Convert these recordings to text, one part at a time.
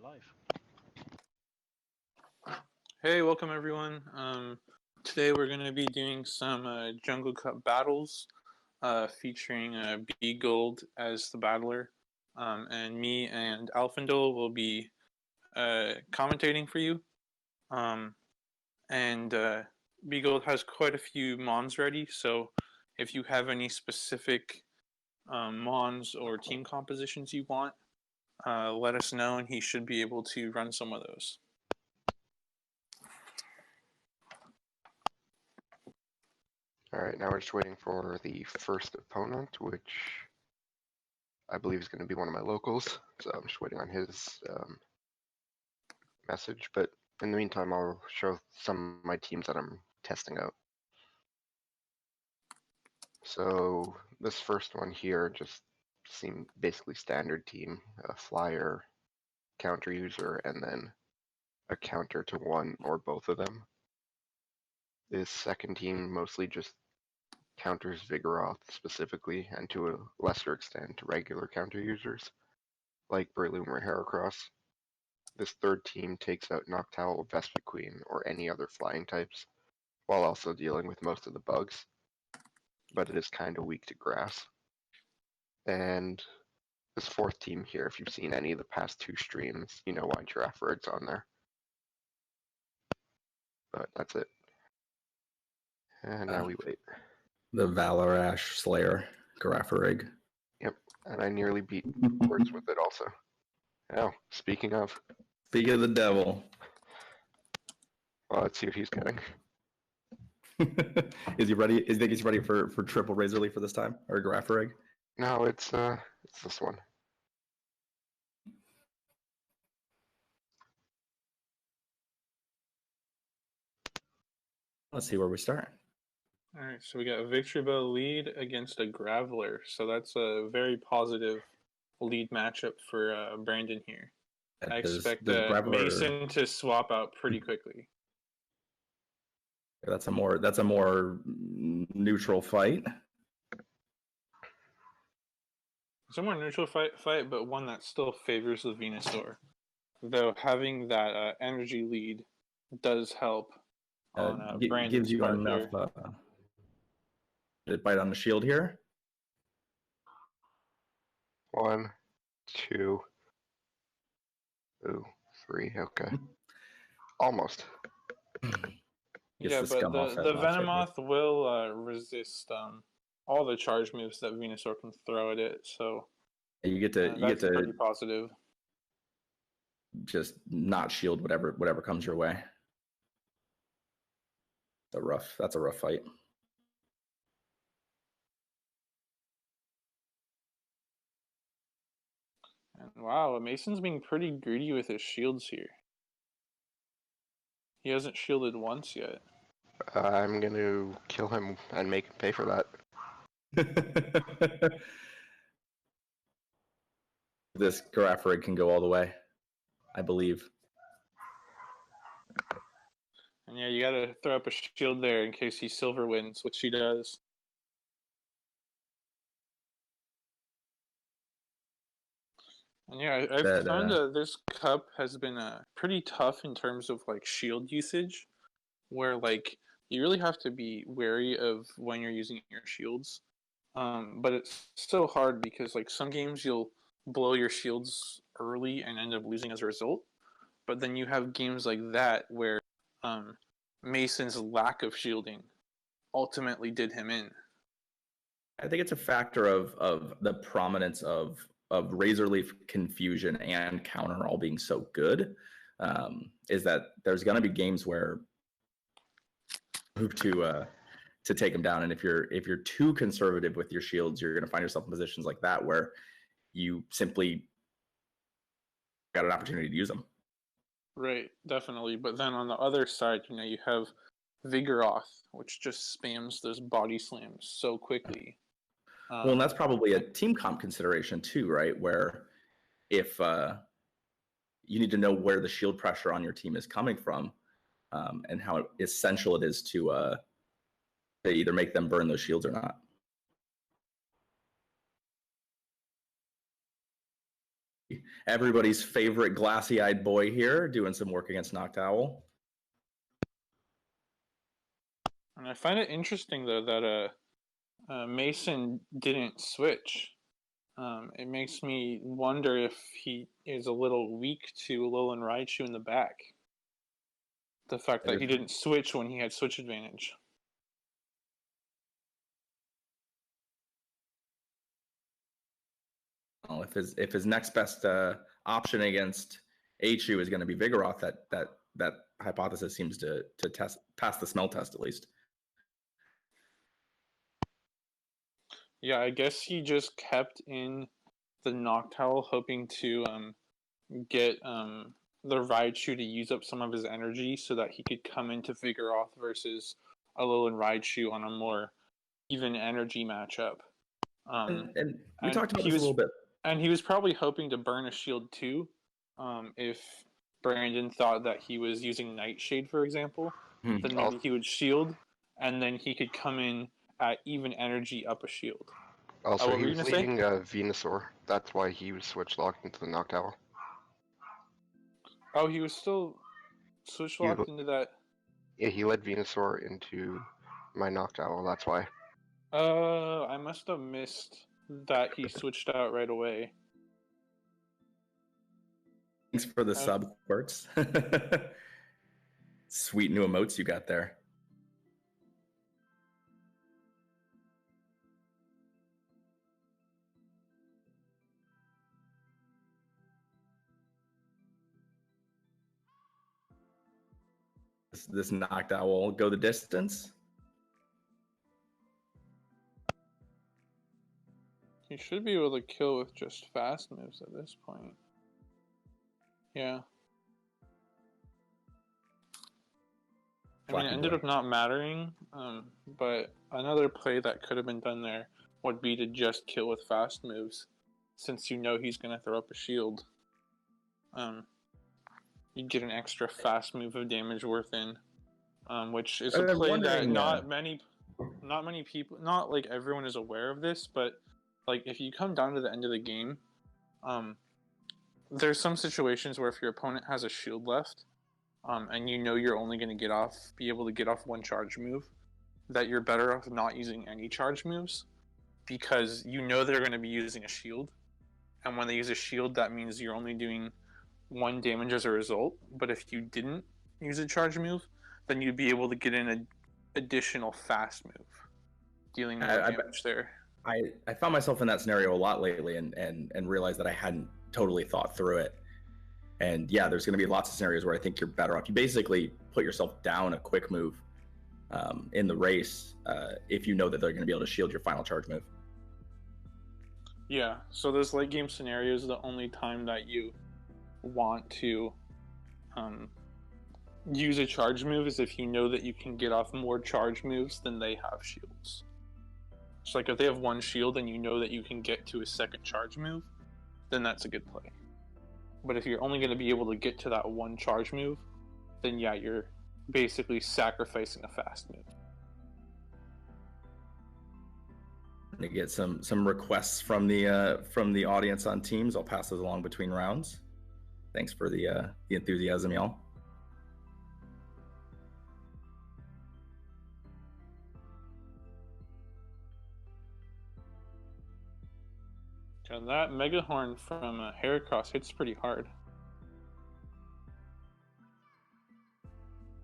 live. Hey, welcome everyone. Today we're going to be doing some Jungle Cup battles featuring BGold as the battler. And me and Alfindeol will be commentating for you. And BGold has quite a few mons ready, so if you have any specific mons or team compositions you want, let us know and he should be able to run some of those. Alright, now we're just waiting for the first opponent, which I believe is going to be one of my locals. So I'm just waiting on his message. But in the meantime, I'll show some of my teams that I'm testing out. So this first one here just seemed basically standard team. A flyer, counter user, and then a counter to one or both of them. This second team mostly just counters Vigoroth specifically, and to a lesser extent regular counter users, like Breloom or Heracross. This third team takes out Noctowl, Vespiquen, or any other flying types, while also dealing with most of the bugs, but it is kind of weak to grass. And this fourth team here, if you've seen any of the past two streams, you know why Giraffereg's on there. But that's it. And now we wait. The Valorash Slayer, Giraffereg. Yep, and I nearly beat words with it also. Now, speaking of the devil. Well, let's see what he's getting. Is he ready? Is he's ready for triple Razor Leaf for this time? Or Giraffereg? No, it's this one. Let's see where we start. All right, so we got a Victory Bell lead against a Graveler, so that's a very positive lead matchup for Brandon here. I expect Mason to swap out pretty quickly. That's a more neutral fight. It's a more neutral fight, but one that still favors the Venusaur. Though having that energy lead does help on Brandon's gives you part enough. here. Did it bite on the shield here? 1, 2, 3. Okay, almost. Yeah, but the Venomoth will resist all the charge moves that Venusaur can throw at it. So you get to pretty positive. Just not shield whatever comes your way. That's a rough fight. And wow, Mason's being pretty greedy with his shields here. He hasn't shielded once yet. I'm going to kill him and make him pay for that. This Giraffereg can go all the way, I believe. And yeah, you gotta throw up a shield there in case he silver wins, which he does. And yeah, I've found this cup has been pretty tough in terms of like shield usage, where like you really have to be wary of when you're using your shields. But it's so hard because like some games you'll blow your shields early and end up losing as a result. But then you have games like that where Mason's lack of shielding ultimately did him in. I think it's a factor of the prominence of Razor Leaf, Confusion, and Counter all being so good. Is that there's going to be games where to take them down, and if you're too conservative with your shields, you're going to find yourself in positions like that where you simply got an opportunity to use them. Right, definitely. But then on the other side, you have Vigoroth, which just spams those body slams so quickly. Well, and that's probably a team comp consideration too, right? Where if you need to know where the shield pressure on your team is coming from, and how essential it is to either make them burn those shields or not. everybody's favorite glassy-eyed boy here, doing some work against Noctowl. And I find it interesting, though, that Mason didn't switch. It makes me wonder if he is a little weak to Alolan Raichu in the back. The fact that he didn't switch when he had switch advantage. Well, if his next best option against Achu is going to be Vigoroth, that hypothesis seems to pass the smell test at least. Yeah, I guess he just kept in the Noctowl, hoping to get the Raichu to use up some of his energy so that he could come into Vigoroth versus Alolan Raichu on a more even energy matchup. And we talked about this a little bit. And he was probably hoping to burn a shield too, if Brandon thought that he was using Nightshade, for example. Then maybe he would shield, and then he could come in at even energy up a shield. Also, he was leading Venusaur. That's why he was switch locked into the Noctowl. Oh, he was still switch locked into that? Yeah, he led Venusaur into my Noctowl, that's why. I must have missed that he switched out right away. Thanks for the sub, Quartz. Sweet new emotes you got there. This Noctowl will go the distance. He should be able to kill with just fast moves at this point. Yeah. I mean, it ended up not mattering, but another play that could have been done there would be to just kill with fast moves, since you know he's going to throw up a shield. You get an extra fast move of damage worth in, which is a play that not many people, not like everyone is aware of this, but like if you come down to the end of the game, there's some situations where if your opponent has a shield left, and you know you're only going to be able to get off one charge move, that you're better off not using any charge moves, because you know they're going to be using a shield, and when they use a shield, that means you're only doing 1 damage as a result. But if you didn't use a charge move, then you'd be able to get in an additional fast move, dealing more damage there. I found myself in that scenario a lot lately, and realized that I hadn't totally thought through it. And yeah, there's going to be lots of scenarios where I think you're better off. You basically put yourself down a quick move in the race if you know that they're going to be able to shield your final charge move. Yeah, so those late game scenarios, the only time that you want to use a charge move is if you know that you can get off more charge moves than they have shields. So like if they have 1 shield and you know that you can get to a second charge move, then that's a good play. But if you're only going to be able to get to that 1 charge move, then yeah, you're basically sacrificing a fast move. I'm gonna get some requests from the audience on Teams. I'll pass those along between rounds. Thanks for the enthusiasm, y'all. And that Mega Horn from Heracross hits pretty hard.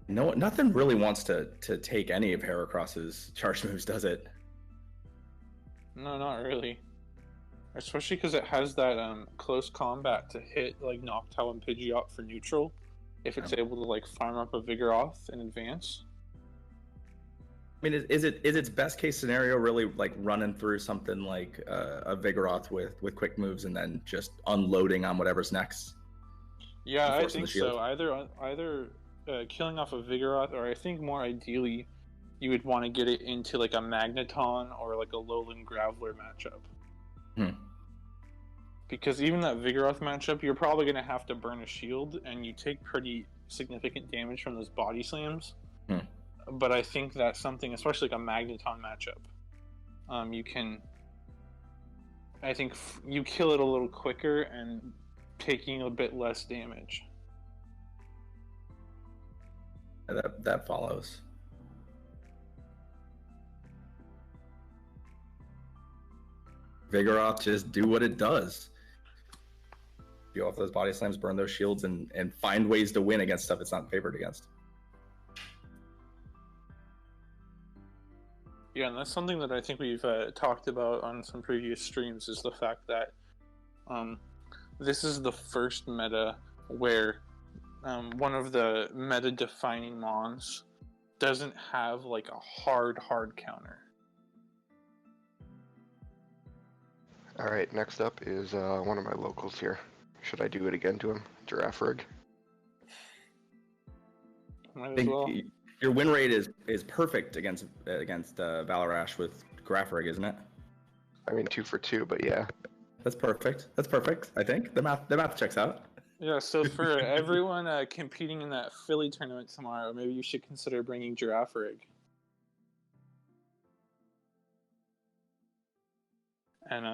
No, nothing really wants to take any of Heracross's charge moves, does it? No, not really. Especially because it has that close combat to hit like Noctowl and Pidgeot for neutral, if it's able to like farm up a Vigoroth in advance. I mean, is its best case scenario really like running through something like a Vigoroth with quick moves and then just unloading on whatever's next? Yeah, I think so. Either killing off a Vigoroth, or I think more ideally, you would want to get it into like a Magneton or like a Lowland Graveler matchup. Because even that Vigoroth matchup, you're probably going to have to burn a shield, and you take pretty significant damage from those body slams. But I think that something, especially like a Magneton matchup, you can... I think you kill it a little quicker, and taking a bit less damage. That follows. Vigoroth just do what it does. Go off those body slams, burn those shields, and find ways to win against stuff it's not favored against. Yeah, and that's something that I think we've talked about on some previous streams, is the fact that this is the first meta where one of the meta-defining mons doesn't have like a hard counter. Alright, next up is one of my locals here. Should I do it again to him? Girafarig? Might as well. Your win rate is perfect against Valarash with Girafarig, isn't it? I mean, 2 for 2, but yeah. That's perfect. That's perfect. I think the math checks out. Yeah. So for everyone competing in that Philly tournament tomorrow, maybe you should consider bringing Girafarig. And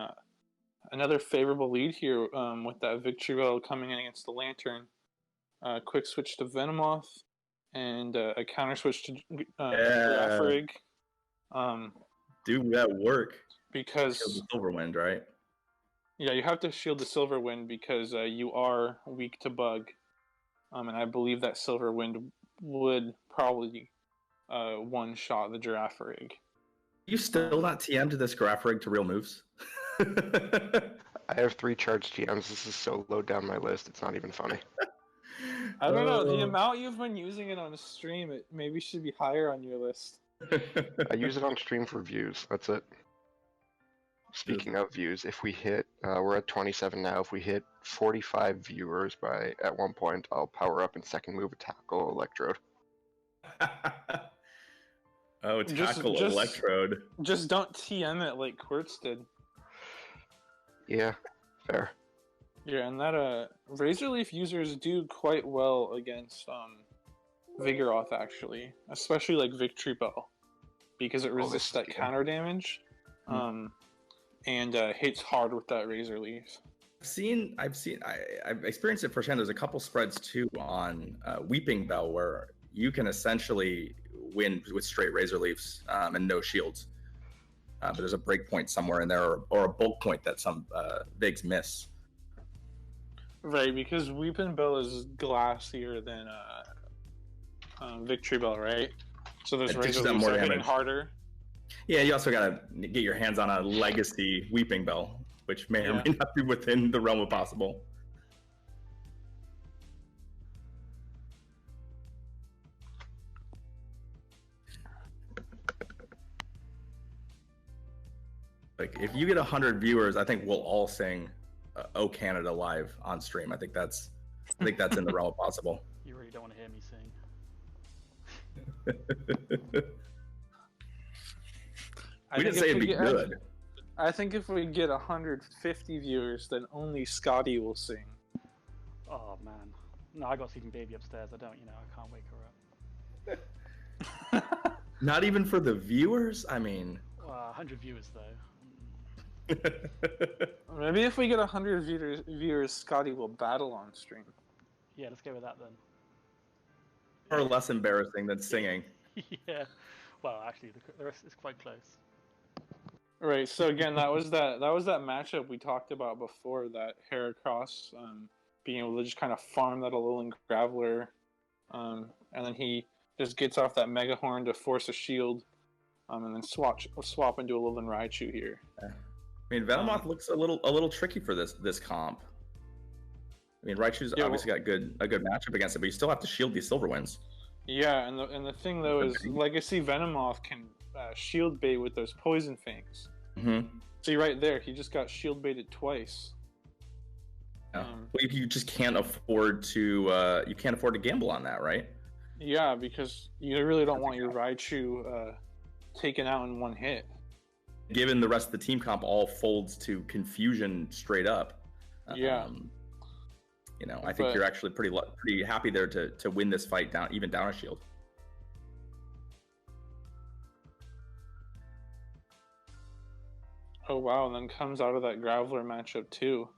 another favorable lead here with that Victory Bell coming in against the Lantern. Quick switch to Venomoth and a counter switch to Girafarig. Do that work. Because Shield the Silverwind, right? Yeah, you have to shield the Silverwind because you are weak to bug. And I believe that Silverwind would probably one-shot the Girafarig. You still not TM to this Girafarig to real moves? I have 3 charged GMs. This is so low down my list, it's not even funny. I don't know, the amount you've been using it on stream, it maybe should be higher on your list. I use it on stream for views, that's it. Speaking of views, if we hit, we're at 27 now, if we hit 45 viewers at one point, I'll power up in second move, tackle, electrode. Oh, tackle, electrode. Just don't TM it like Quartz did. Yeah, fair. Yeah, and that Razor Leaf users do quite well against Vigoroth, actually, especially like Victory Bell, because it resists that counter damage, and hits hard with that Razor Leaf. I've experienced it firsthand. There's a couple spreads too on Weeping Bell where you can essentially win with straight Razor Leafs and no shields. But there's a break point somewhere in there, or a bulk point that some Vigs miss. Right, because Weeping Bell is glassier than Victory Bell, right? So those Razor Leafs are hitting harder. Yeah, you also gotta get your hands on a legacy Weeping Bell, which may or may not be within the realm of possible. Like, if you get 100 viewers, I think we'll all sing "Oh Canada" live on stream. I think that's in the realm of possible. You really don't want to hear me sing. We didn't say it'd be good. I think if we get 150 viewers, then only Scotty will sing. Oh man, no, I got sleeping baby upstairs. I can't wake her up. Not even for the viewers. I mean, 100 viewers though. Maybe if we get 100 viewers, Scotty will battle on stream. Yeah, let's go with that then. Or less embarrassing than singing. Yeah. Well, actually, the rest is quite close. Right. So again, that was that matchup we talked about before. That Heracross being able to just kind of farm that Alolan Graveler, and then he just gets off that Mega Horn to force a shield, and then swap into Alolan Raichu here. I mean, Venomoth looks a little tricky for this comp. I mean, Raichu's obviously got a good matchup against it, but you still have to shield these Silverwinds. Yeah, and the thing though is Legacy Venomoth can shield bait with those Poison Fangs. Mm-hmm. See right there, he just got shield baited twice. Yeah. Well, you just can't afford to gamble on that, right? Yeah, because you really don't want your Raichu taken out in one hit. Given the rest of the team comp all folds to Confusion straight up. Yeah. I think you're actually pretty happy there to win this fight down a shield. Oh wow, and then comes out of that Graveler matchup too.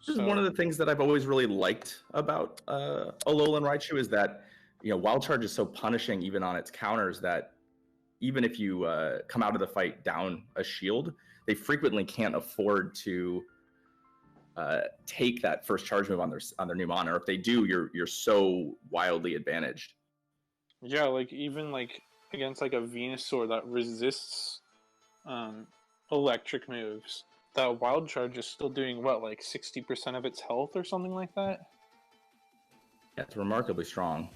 This is one of the things that I've always really liked about Alolan Raichu is that, you know, Wild Charge is so punishing even on its counters that even if you come out of the fight down a shield, they frequently can't afford to take that first charge move on their new mana. Or if they do, you're so wildly advantaged. Yeah, like even like against like a Venusaur that resists electric moves, that Wild Charge is still doing what, like 60% of its health or something like that? Yeah, it's remarkably strong.